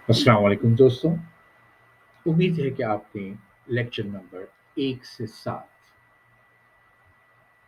अस्सलाम वालेकुम दोस्तों। उम्मीद है कि आपने लेक्चर नंबर 1 से 7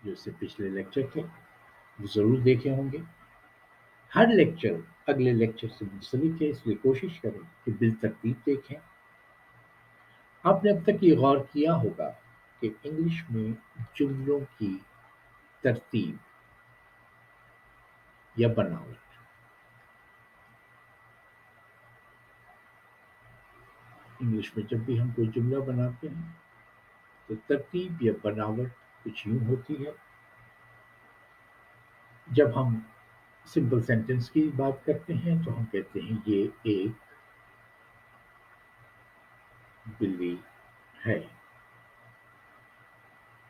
जो इससे पिछले लेक्चर थे वो ज़रूर देखे होंगे। हर लेक्चर अगले लेक्चर से मुंसलिक है, इसलिए कोशिश करें कि बिलतरतीब देखें। आपने अब तक ये गौर किया होगा कि इंग्लिश में जुमलों की तरतीब या बनावट, इंग्लिश में जब भी हम कोई जुमला बनाते हैं तो तरतीब या बनावट कुछ यूँ होती है। जब हम सिंपल सेंटेंस की बात करते हैं तो हम कहते हैं ये एक बिल्ली है।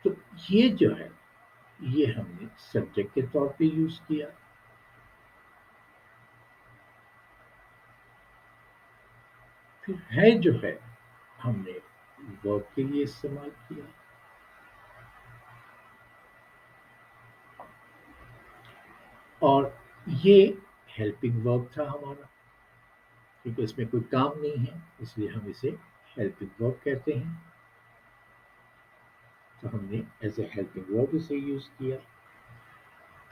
तो ये जो है ये हमने सब्जेक्ट के तौर पे यूज किया। फिर है जो है हमने वर्ब के लिए इस्तेमाल किया। और ये हेल्पिंग वर्ब था हमारा, क्योंकि इसमें कोई काम नहीं है इसलिए हम इसे हेल्पिंग वर्ब कहते हैं। तो हमने एज ए हेल्पिंग वर्ब इसे यूज किया।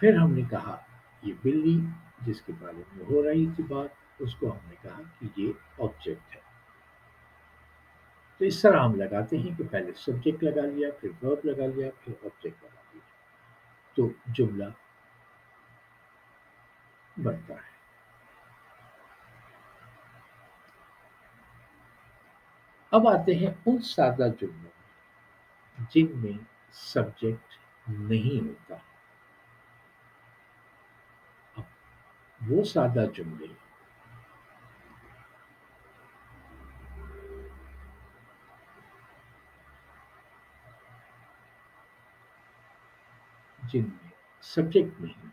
फिर हमने कहा ये बिल्ली जिसके बारे में हो रही थी बात, उसको हमने कहा कि ये ऑब्जेक्ट है। तो इस तरह हम लगाते हैं कि पहले सब्जेक्ट लगा लिया, फिर वर्ब लगा लिया, फिर ऑब्जेक्ट लगा लिया, तो जुमला बनता है। अब आते हैं उन सादा जुमलों में जिनमें सब्जेक्ट नहीं होता। अब वो सादा जुमले जिनमें सब्जेक्ट नहीं होता।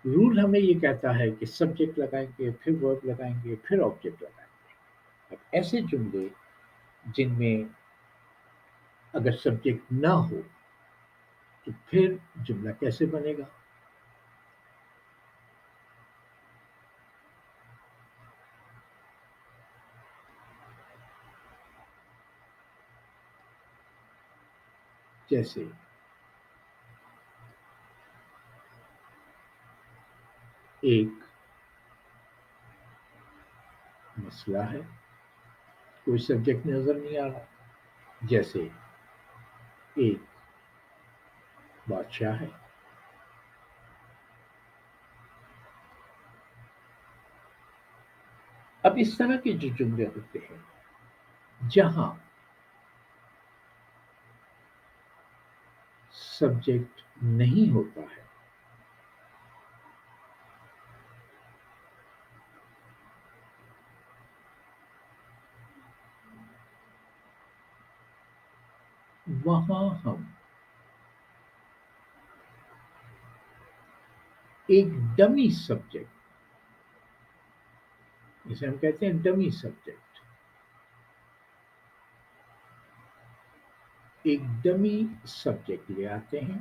रूल हमें ये कहता है कि सब्जेक्ट लगाएंगे, फिर वर्ब लगाएंगे, फिर ऑब्जेक्ट लगाएंगे। अब ऐसे जुमले जिनमें अगर सब्जेक्ट ना हो तो फिर जुमला कैसे बनेगा? जैसे एक मसला है, कोई सब्जेक्ट नजर नहीं आ रहा। जैसे एक बादशाह है। अब इस तरह के जो जुमले होते हैं जहां सब्जेक्ट नहीं होता है, वहां हम एक डमी सब्जेक्ट, जिसे हम कहते हैं डमी सब्जेक्ट, एक डमी सब्जेक्ट ले आते हैं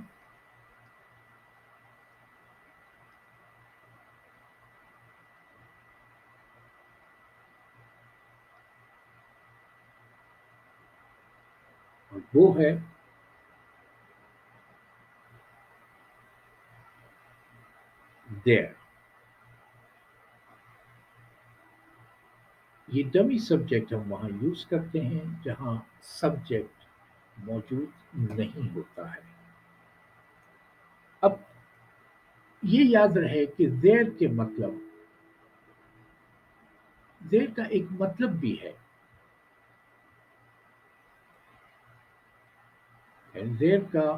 और वो है देयर। ये डमी सब्जेक्ट हम वहां यूज करते हैं जहां सब्जेक्ट मौजूद नहीं होता है। अब ये याद रहे कि देयर के मतलब, देयर का एक मतलब भी है एंड देयर का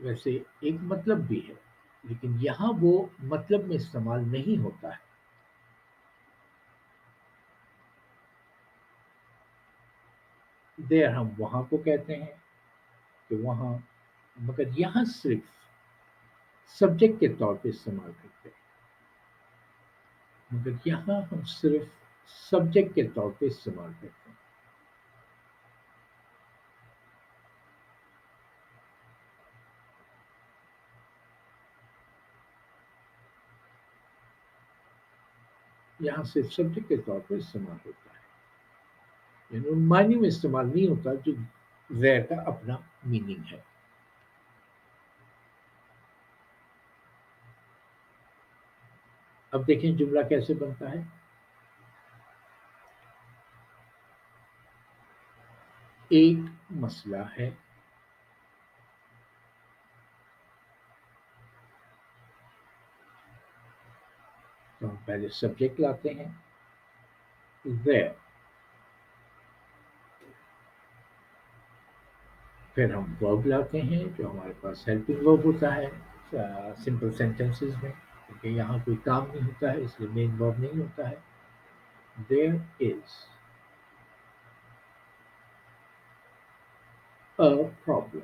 वैसे एक मतलब भी है, लेकिन यहां वो मतलब में इस्तेमाल नहीं होता है। देयर हम वहां को कहते हैं कि वहां, मगर यहां सिर्फ सब्जेक्ट के तौर पे इस्तेमाल करते हैं, मगर यहां हम सिर्फ सब्जेक्ट के तौर पे इस्तेमाल करते हैं। यहाँ सिर्फ सब्जेक्ट के तौर पर इस्तेमाल होता है, यानी उन मायने में इस्तेमाल नहीं होता जो देयर का अपना मीनिंग है। अब देखें जुमला कैसे बनता है। एक मसला है, तो हम पहले सब्जेक्ट लाते हैं देयर, फिर हम वर्ब लाते हैं जो हमारे पास हेल्पिंग वर्ब होता है सिंपल सेंटेंसेस में, क्योंकि यहाँ कोई काम नहीं होता है इसलिए मेन वर्ब नहीं होता है। There is a problem,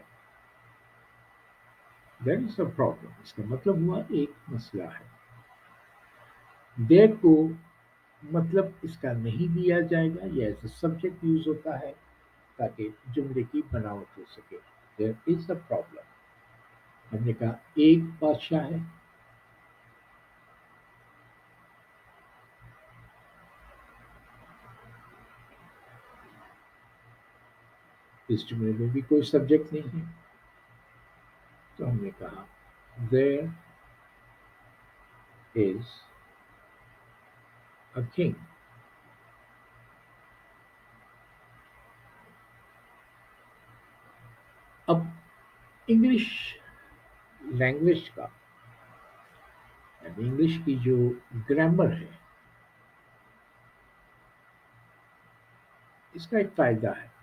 there is a problem, इसका मतलब हुआ एक मसला है। देयर को मतलब इसका नहीं दिया जाएगा, यह एज सब्जेक्ट यूज होता है ताकि जुमले की बनावट हो सके। देयर इज अ प्रॉब्लम, हमने कहा एक बादशाह है, इस जुमले में भी कोई सब्जेक्ट नहीं है, तो हमने कहा देयर इज अ किंग। अब इंग्लिश लैंग्वेज का यानी इंग्लिश की जो ग्रामर है, इसका एक फायदा है।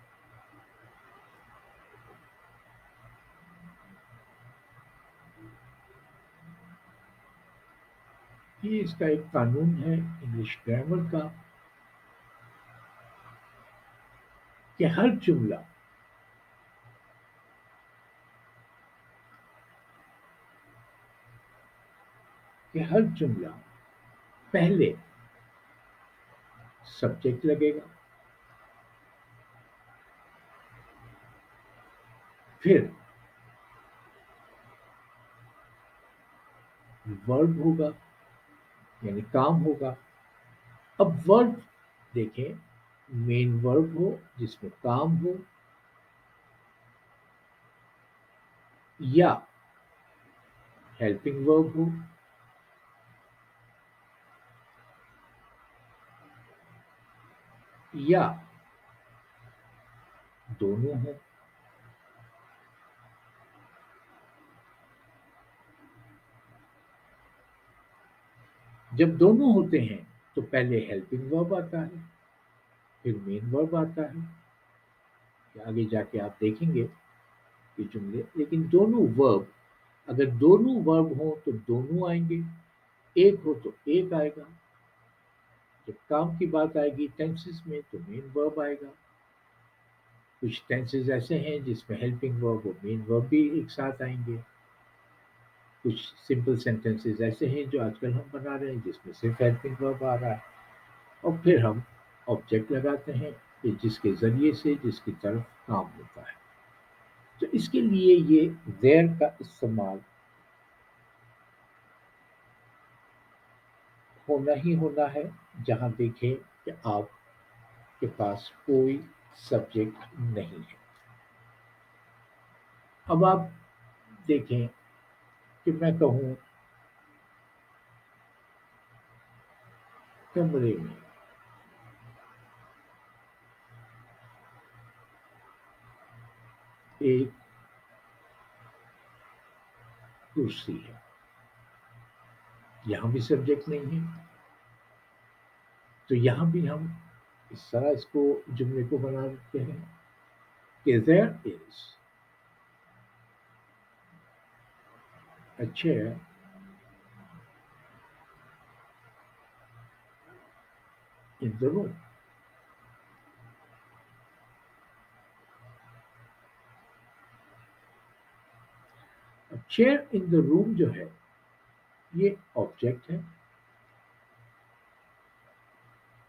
ये इसका एक कानून है इंग्लिश ग्रामर का कि हर जुमला पहले सब्जेक्ट लगेगा, फिर वर्ब होगा यानी काम होगा। अब वर्ब देखें, मेन वर्ब हो जिसमें काम हो, या हेल्पिंग वर्ब हो, या दोनों हो। जब दोनों होते हैं तो पहले हेल्पिंग वर्ब आता है, फिर मेन वर्ब आता है। आगे जाके आप देखेंगे ये जुमले, लेकिन दोनों वर्ब, अगर दोनों वर्ब हो तो दोनों आएंगे, एक हो तो एक आएगा। जब काम की बात आएगी टेंसेस में तो मेन वर्ब आएगा। कुछ टेंसेस ऐसे हैं जिसमें हेल्पिंग वर्ब और मेन वर्ब भी एक साथ आएंगे। कुछ सिंपल सेंटेंसेस ऐसे हैं जो आजकल हम बना रहे हैं जिसमें सिर्फ हेल्पिंग वर्ब आ रहा है, और फिर हम ऑब्जेक्ट लगाते हैं कि जिसके ज़रिए से जिसकी तरफ काम होता है। तो इसके लिए ये देयर का इस्तेमाल होना ही होना है, जहाँ देखें कि आपके पास कोई सब्जेक्ट नहीं है। अब आप देखें कि मैं कहूँ कमरे में एक कुर्सी है, यहाँ भी सब्जेक्ट नहीं है, तो यहाँ भी हम इस तरह इसको जुमले को बना देते हैं कि there is a chair in the room. अब चेयर इन द रूम जो है ये ऑब्जेक्ट है,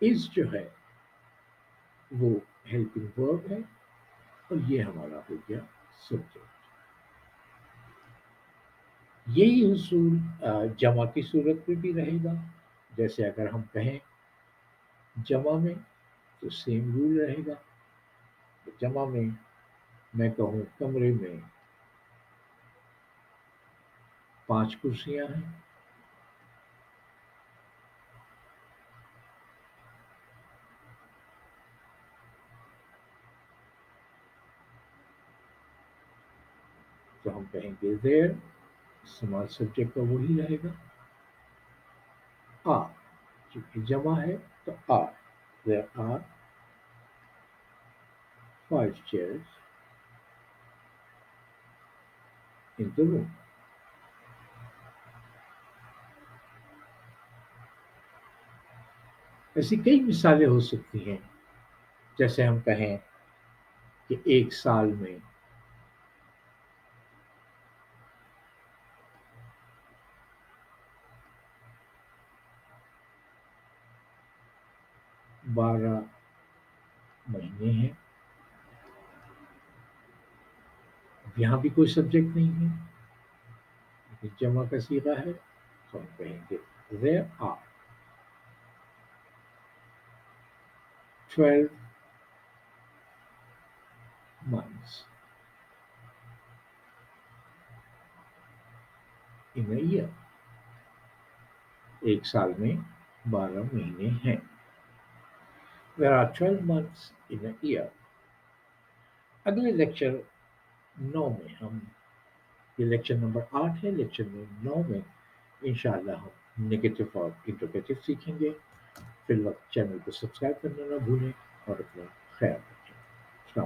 इज जो है वो हेल्पिंग वर्ब है, और ये हमारा हो गया सब्जेक्ट। यही उसूल जमा की सूरत में भी रहेगा। जैसे अगर हम कहें جمع میں تو سیم رول رہے گا. جمع میں کہوں کمرے میں 5 کرسیاں ہیں تو ہم کہیں گے دیر. استعمال سبجیکٹ کا وہی رہے گا آر. چونکہ جمع ہے تو are. There are 5 chairs in the room. ایسی کئی مثالیں ہو سکتی ہیں. جیسے ہم کہیں کہ 1 سال میں 12 مہینے ہیں. اب یہاں بھی کوئی سبجیکٹ نہیں ہے لیکن جمع کا صیغہ ہے تو ہم کہیں گے there are 12 months in a year. 1 سال میں 12 مہینے ہیں. There are 12 months in a year. اگلے لیکچر 9 میں ہم یہ لیکچر نمبر 8 ہے. لیکچر 9 میں انشاءاللہ ہم نگیٹو اور انٹروگیٹو سیکھیں گے. فی الوقت چینل کو سبسکرائب کرنا نہ بھولیں اور اپنا خیال رکھیں.